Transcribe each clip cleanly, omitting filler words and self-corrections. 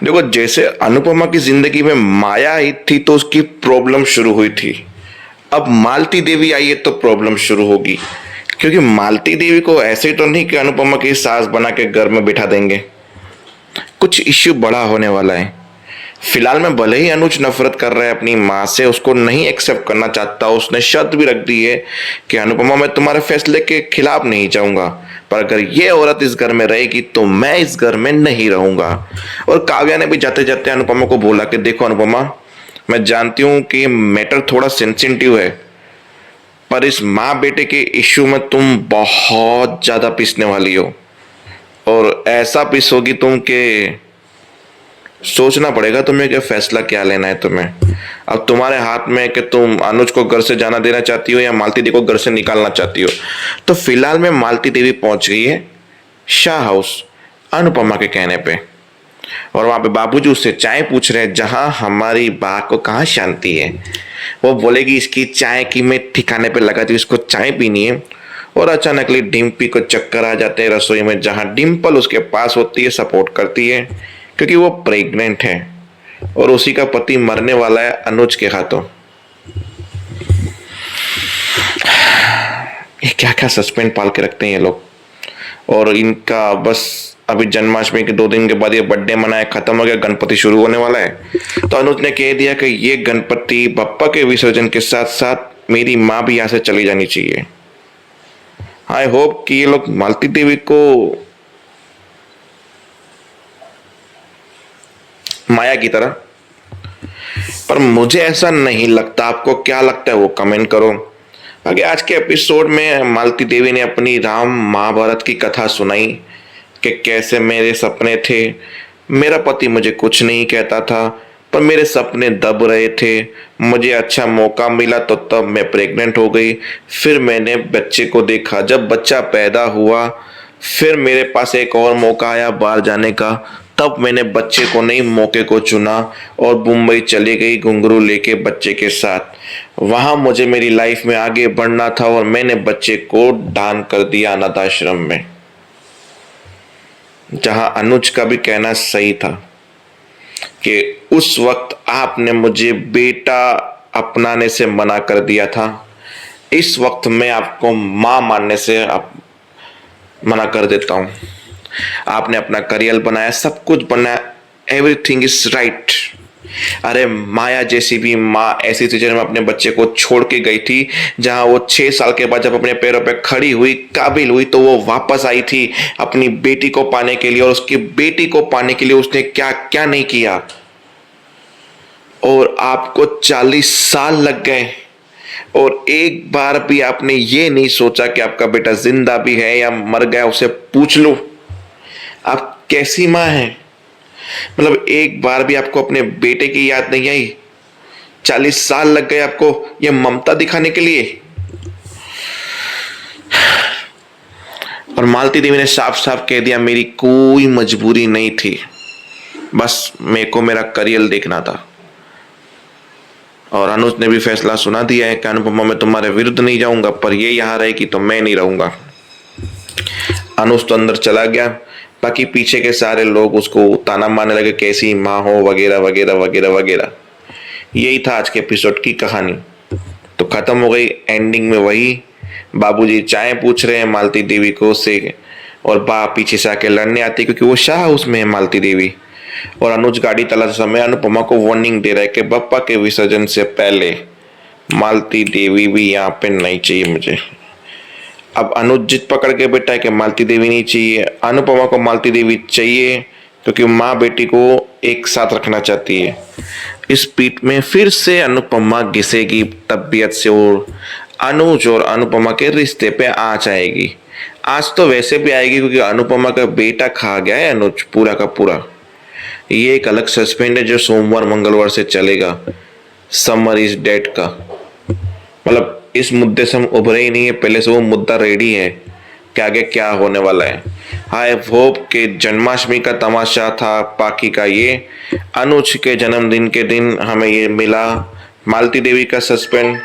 देखो, जैसे अनुपमा की जिंदगी में माया आई थी तो उसकी प्रॉब्लम शुरू हुई थी। अब मालती देवी आई है तो प्रॉब्लम शुरू होगी, क्योंकि मालती देवी को ऐसे तो नहीं कि अनुपमा की सास बना के घर में बिठा देंगे। कुछ इश्यू बड़ा होने वाला है। फिलहाल में भले ही अनुज नफरत कर रहा है अपनी माँ से, उसको नहीं एक्सेप्ट करना चाहता, उसने शर्त भी रख दी है कि अनुपमा मैं तुम्हारे फैसले के खिलाफ नहीं जाऊंगा, पर अगर ये औरत इस घर में रहेगी तो मैं इस घर में नहीं रहूंगा। और काव्या ने भी जाते जाते अनुपमा को बोला कि देखो अनुपमा, मैं जानती हूँ कि ये मैटर थोड़ा सेंसिटिव है, पर इस माँ बेटे के इश्यू में तुम बहुत ज्यादा पिसने वाली हो, और ऐसा पिसोगी तुम कि सोचना पड़ेगा तुम्हें कि फैसला क्या लेना है तुम्हें। अब तुम्हारे हाथ में है कि तुम अनुज को घर से जाना देना चाहती हो या मालती देवी को घर से निकालना चाहती हो। तो फिलहाल में मालती देवी पहुंच गई है शाह हाउस अनुपमा के कहने पे, और वहां पे बाबूजी उससे चाय पूछ रहे हैं, जहां हमारी बा को कहाँ शांति है। वो बोलेगी इसकी चाय की मैं ठिकाने पे लगा दी, इसको चाय पीनी है। और अचानकली डिम्पी को चक्कर आ जाते हैं रसोई में, जहां डिम्पल उसके पास होती है, सपोर्ट करती है, क्योंकि वो प्रेग्नेंट है और उसी का पति मरने वाला है अनुज के हाथों। ये क्या क्या सस्पेंस पाल के रखते हैं ये लोग। और इनका बस अभी जन्माष्टमी के 2 दिन के बाद ये बर्थडे मनाया, खत्म हो गया, गणपति शुरू होने वाला है। तो अनुज ने कह दिया कि ये गणपति बप्पा के विसर्जन के साथ साथ मेरी माँ भी यहाँ से चली जानी चाहिए। आई होप कि ये लोग मालती देवी को माया की तरह, पर मुझे ऐसा नहीं लगता। आपको क्या लगता है वो कमेंट करो। आगे आज के एपिसोड में मालती देवी ने अपनी राम महाभारत की कथा सुनाई कि कैसे मेरे सपने थे, मेरा पति मुझे कुछ नहीं कहता था, पर मेरे सपने दब रहे थे। मुझे अच्छा मौका मिला तो तब मैं प्रेग्नेंट हो गई। फिर मैंने बच्चे को देखा, जब बच्चा पैदा हुआ फिर मेरे पास एक और मौका आया बाहर जाने का, तब मैंने बच्चे को नहीं मौके को चुना और मुंबई चली गई घुंघरू लेके बच्चे के साथ। वहां मुझे मेरी लाइफ में आगे बढ़ना था और मैंने बच्चे को दान कर दिया अनाथ आश्रम में। जहां अनुज का भी कहना सही था कि उस वक्त आपने मुझे बेटा अपनाने से मना कर दिया था, इस वक्त मैं आपको मां मानने से मना कर देता हूं। आपने अपना करियर बनाया, सब कुछ बनाया, एवरीथिंग इज राइट। अरे माया जैसी भी माँ ऐसी सिचुएशन में अपने बच्चे को छोड़ के गई थी, जहां वो 6 साल के बाद जब अपने पैरों पे खड़ी हुई, काबिल हुई, तो वो वापस आई थी अपनी बेटी को पाने के लिए। और उसकी बेटी को पाने के लिए उसने क्या क्या नहीं किया। और आपको 40 साल लग गए और एक बार भी आपने ये नहीं सोचा कि आपका बेटा जिंदा भी है या मर गया, उसे पूछ लो। आप कैसी माँ हैं? मतलब एक बार भी आपको अपने बेटे की याद नहीं आई? 40 साल लग गए आपको ये ममता दिखाने के लिए। और मालती देवी ने साफ साफ कह दिया, मेरी कोई मजबूरी नहीं थी, बस मेरे को मेरा करियर देखना था। और अनुज ने भी फैसला सुना दिया है कि अनुपमा मैं तुम्हारे विरुद्ध नहीं जाऊंगा, पर ये यहाँ रहेगी तो मैं नहीं रहूंगा। अनुज तो अंदर चला गया, बाकी पीछे के सारे लोग उसको ताना मारने लगे, कैसी माँ हो वगैरह वगैरह वगैरह वगैरह। यही था आज के एपिसोड की कहानी। तो खत्म हो गई। एंडिंग में वही बाबूजी चाय पूछ रहे हैं मालती देवी को से, और बा पीछे से आके लड़ने आती है क्योंकि वो शाह हाउस में है मालती देवी। और अनुज गाड़ी तलाशते समय अनुपमा को वार्निंग दे रहा है कि बप्पा के विसर्जन से पहले मालती देवी भी यहाँ पे नहीं चाहिए मुझे। अब अनुज जिद पकड़ के बैठा है कि मालती देवी नहीं चाहिए, अनुपमा को मालती देवी चाहिए, क्योंकि माँ बेटी को एक साथ रखना चाहती है। इस पीठ में फिर से अनुपमा घिसेगी तबीयत से और अनुज और अनुपमा के रिश्ते पे आँच आएगी। आज तो वैसे भी आएगी क्योंकि अनुपमा का बेटा खा गया है अनुज पूरा का पूरा। ये एक अलग सस्पेंड है जो सोमवार मंगलवार से चलेगा, समर इज डेड का। मतलब इस मुद्दे से हम उभरे ही नहीं है, पहले से वो मुद्दा रेडी है कि आगे क्या होने वाला है। आई होप कि जन्माष्टमी का तमाशा था बाकी का ये अनुज के जन्मदिन के दिन हमें ये मिला मालती देवी का सस्पेंस,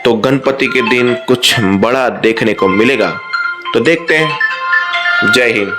तो गणपति के दिन कुछ बड़ा देखने को मिलेगा। तो देखते हैं। जय हिंद।